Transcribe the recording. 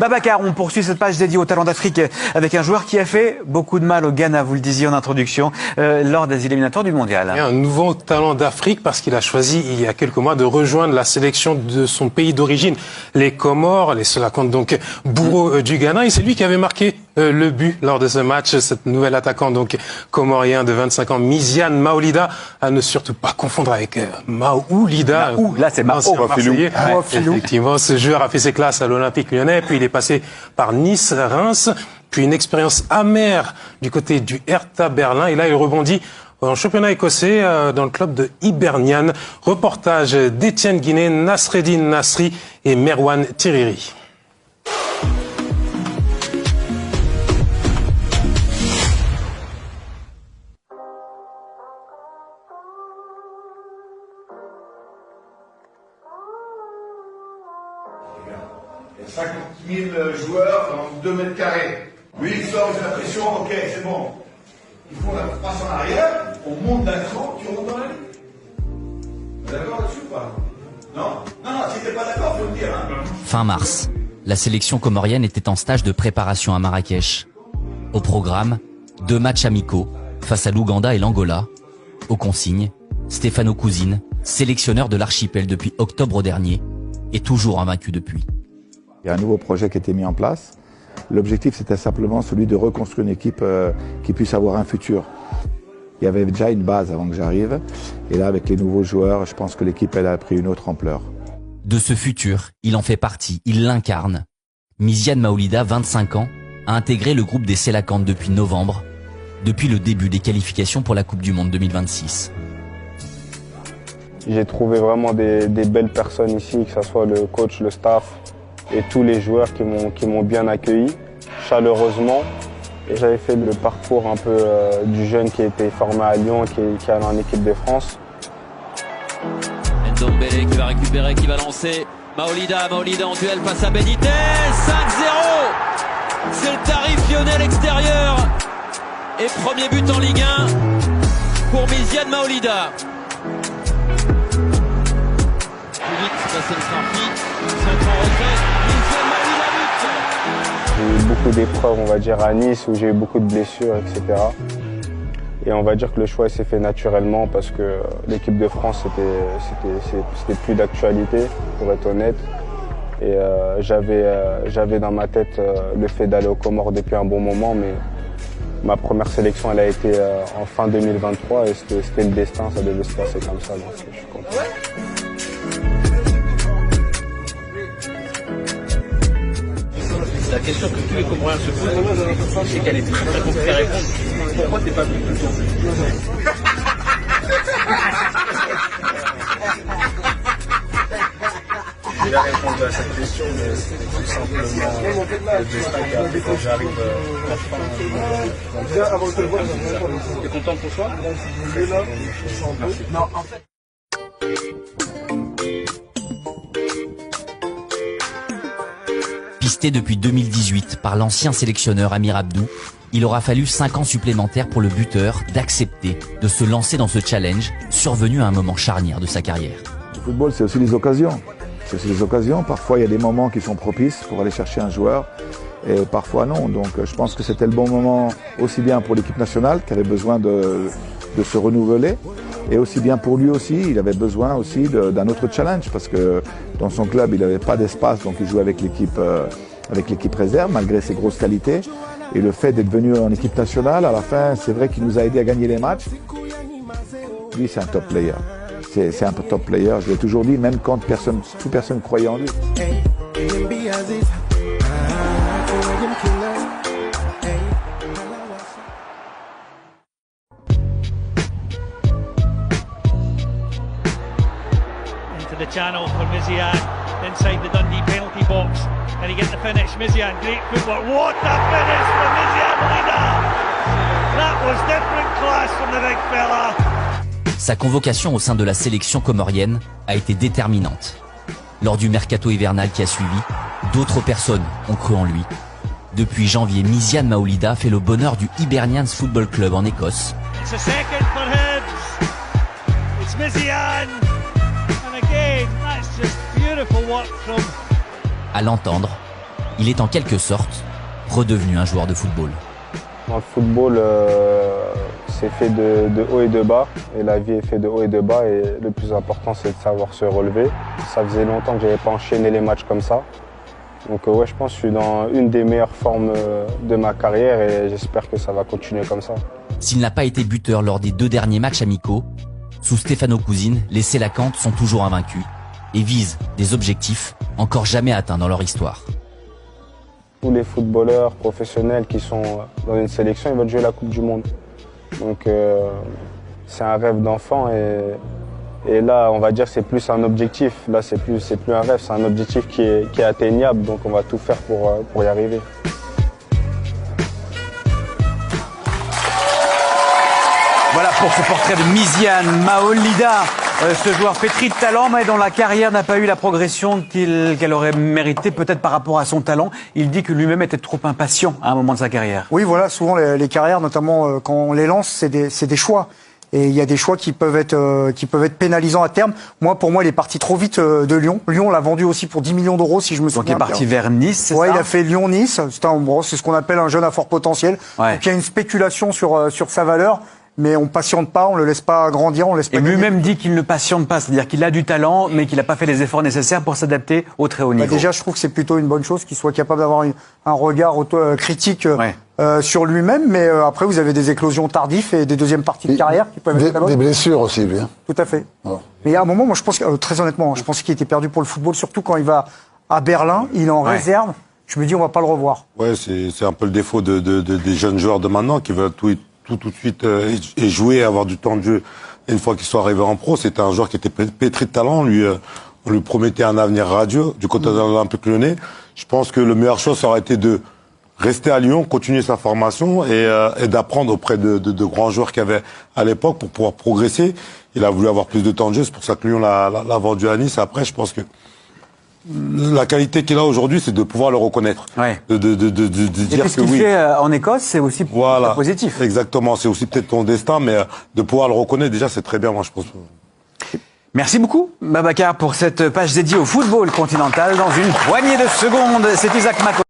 Babacar, on poursuit cette page dédiée au talent d'Afrique avec un joueur qui a fait beaucoup de mal au Ghana, vous le disiez en introduction, lors des éliminatoires du Mondial. Et un nouveau talent d'Afrique parce qu'il a choisi il y a quelques mois de rejoindre la sélection de son pays d'origine, les Comores, les Solakonde, donc bourreaux du Ghana. Et c'est lui qui avait marqué le but lors de ce match, cette nouvelle attaquant donc comorien de 25 ans, Myziane Maolida, à ne surtout pas confondre avec Maoulida. Là c'est Marseillais. Effectivement, ce joueur a fait ses classes à l'Olympique Lyonnais, puis il est passé par Nice, Reims, puis une expérience amère du côté du Hertha Berlin, et là il rebondit en championnat écossais dans le club de Hibernian. Reportage d'Étienne Guinet, Nasreddine Nasri et Merwan Tiriri. Il y a 50 000 joueurs dans 2 mètres carrés. Lui, il sort, j'ai la pression, ok, c'est bon. Ils font la passe en arrière, on monte d'un cran, tu rentres dans la ligne. D'accord là-dessus ou pas? Non, si t'es pas d'accord, faut le dire. Hein. Fin mars, la sélection comorienne était en stage de préparation à Marrakech. Au programme, 2 matchs amicaux face à l'Ouganda et l'Angola. Aux consignes, Stefano Cousine, sélectionneur de l'archipel depuis octobre dernier, est toujours invaincu depuis. Il y a un nouveau projet qui a été mis en place. L'objectif, c'était simplement celui de reconstruire une équipe qui puisse avoir un futur. Il y avait déjà une base avant que j'arrive. Et là, avec les nouveaux joueurs, je pense que l'équipe elle a pris une autre ampleur. De ce futur, il en fait partie, il l'incarne. Myziane Maolida, 25 ans, a intégré le groupe des Selakandes depuis novembre, depuis le début des qualifications pour la Coupe du Monde 2026. J'ai trouvé vraiment des belles personnes ici, que ce soit le coach, le staff et tous les joueurs qui m'ont bien accueilli, chaleureusement. Et j'avais fait le parcours un peu du jeune qui a été formé à Lyon, qui est allé en équipe de France. Ndombele qui va récupérer, qui va lancer. Maolida en duel face à Benitez. 5-0. C'est le tarif lyonnais à l'extérieur. Et premier but en Ligue 1 pour Myziane Maolida. Plus vite, c'est passé le Sarfi. Centre en retrait. Myziane Maolida but. J'ai eu beaucoup d'épreuves, on va dire, à Nice, où j'ai eu beaucoup de blessures, etc. Et on va dire que le choix s'est fait naturellement parce que l'équipe de France, c'était plus d'actualité, pour être honnête. Et j'avais dans ma tête le fait d'aller aux Comores depuis un bon moment, mais ma première sélection, elle a été en fin 2023 et c'était le destin, ça devait se passer comme ça, donc je suis content. La question que tous les Comoriens se posent, c'est qu'elle est très très compliquée à répondre. Pourquoi t'es pas venu plus tôt? Je vais répondre à cette question, mais c'était tout simplement le destin qui a fait quand j'arrive enfin. T'es content pour toi? Non, en fait. Pisté depuis 2018 par l'ancien sélectionneur Amir Abdou, il aura fallu 5 ans supplémentaires pour le buteur d'accepter de se lancer dans ce challenge survenu à un moment charnière de sa carrière. Le football, c'est aussi les occasions. C'est aussi les occasions. Parfois, il y a des moments qui sont propices pour aller chercher un joueur et parfois non. Donc, je pense que c'était le bon moment aussi bien pour l'équipe nationale qui avait besoin de se renouveler et aussi bien pour lui aussi. Il avait besoin aussi d'un autre challenge parce que dans son club, il n'avait pas d'espace, donc il jouait avec l'équipe réserve malgré ses grosses qualités. Et le fait d'être venu en équipe nationale, à la fin, c'est vrai qu'il nous a aidé à gagner les matchs. Lui, c'est un top player. C'est un top player, je l'ai toujours dit, même quand toute personne croyait en lui. Into the channel for Myziane, inside the Dundee penalty box. Can he get the finish? Myziane, great footwork. What a finish for Myziane Maolida! That was different class from the big fella. Sa convocation au sein de la sélection comorienne a été déterminante. Lors du mercato hivernal qui a suivi, d'autres personnes ont cru en lui. Depuis janvier, Myziane Maolida fait le bonheur du Hibernian Football Club en Écosse. It's a second for Hibs. It's Myziane. And again, that's just beautiful work from... À l'entendre, il est en quelque sorte redevenu un joueur de football. Dans le football, c'est fait de haut et de bas, et la vie est faite de haut et de bas, et le plus important c'est de savoir se relever. Ça faisait longtemps que je n'avais pas enchaîné les matchs comme ça. Donc ouais, je pense que je suis dans une des meilleures formes de ma carrière et j'espère que ça va continuer comme ça. S'il n'a pas été buteur lors des 2 derniers matchs amicaux, sous Stefano Cousine, les Sélacantes sont toujours invaincus et visent des objectifs encore jamais atteints dans leur histoire. Tous les footballeurs professionnels qui sont dans une sélection, ils veulent jouer la Coupe du Monde. Donc c'est un rêve d'enfant et là, on va dire que c'est plus un objectif. Là, c'est plus un rêve, c'est un objectif qui est atteignable. Donc on va tout faire pour y arriver. Voilà pour ce portrait de Myziane Maolida, ce joueur pétri de talent mais dont la carrière n'a pas eu la progression qu'elle aurait méritée peut-être par rapport à son talent. Il dit que lui-même était trop impatient à un moment de sa carrière. Oui, voilà, souvent les carrières, notamment quand on les lance, c'est des choix. Et il y a des choix qui peuvent être pénalisants à terme. Pour moi, il est parti trop vite de Lyon. Lyon l'a vendu aussi pour 10 millions d'euros, si je me souviens. Donc il est parti vers Nice, c'est ça? Il a fait Lyon-Nice. C'est ce qu'on appelle un jeune à fort potentiel. Ouais. Donc il y a une spéculation sur sa valeur. Mais on patiente pas, on le laisse pas grandir, on laisse pas. Et lui-même dit qu'il ne patiente pas, c'est-à-dire qu'il a du talent, mais qu'il n'a pas fait les efforts nécessaires pour s'adapter au très haut niveau. Déjà, je trouve que c'est plutôt une bonne chose qu'il soit capable d'avoir un regard critique sur lui-même. Mais après, vous avez des éclosions tardives et des deuxièmes parties de carrière qui peuvent être des blessures aussi, bien. Tout à fait. Oh. Mais à un moment, moi, je pense que, très honnêtement, je pense qu'il était perdu pour le football, surtout quand il va à Berlin, il est en réserve. Je me dis, on va pas le revoir. Ouais, c'est un peu le défaut des jeunes joueurs de maintenant qui veulent tout de suite et jouer, avoir du temps de jeu. Et une fois qu'il soit arrivé en pro, c'était un joueur qui était pétri de talent. On lui promettait un avenir radieux du côté de l'Olympique Lyonnais. Je pense que le meilleur choix, ça aurait été de rester à Lyon, continuer sa formation et d'apprendre auprès de grands joueurs qu'il y avait à l'époque pour pouvoir progresser. Il a voulu avoir plus de temps de jeu, c'est pour ça que Lyon l'a vendu à Nice. Après, je pense que la qualité qu'il a aujourd'hui, c'est de pouvoir le reconnaître. Ouais. De dire que ce qu'il fait en Écosse, c'est aussi positif. Exactement, c'est aussi peut-être ton destin, mais de pouvoir le reconnaître, déjà, c'est très bien, moi, je pense. Merci beaucoup, Babacar, pour cette page dédiée au football continental. Dans une poignée de secondes, c'est Isaac Mako.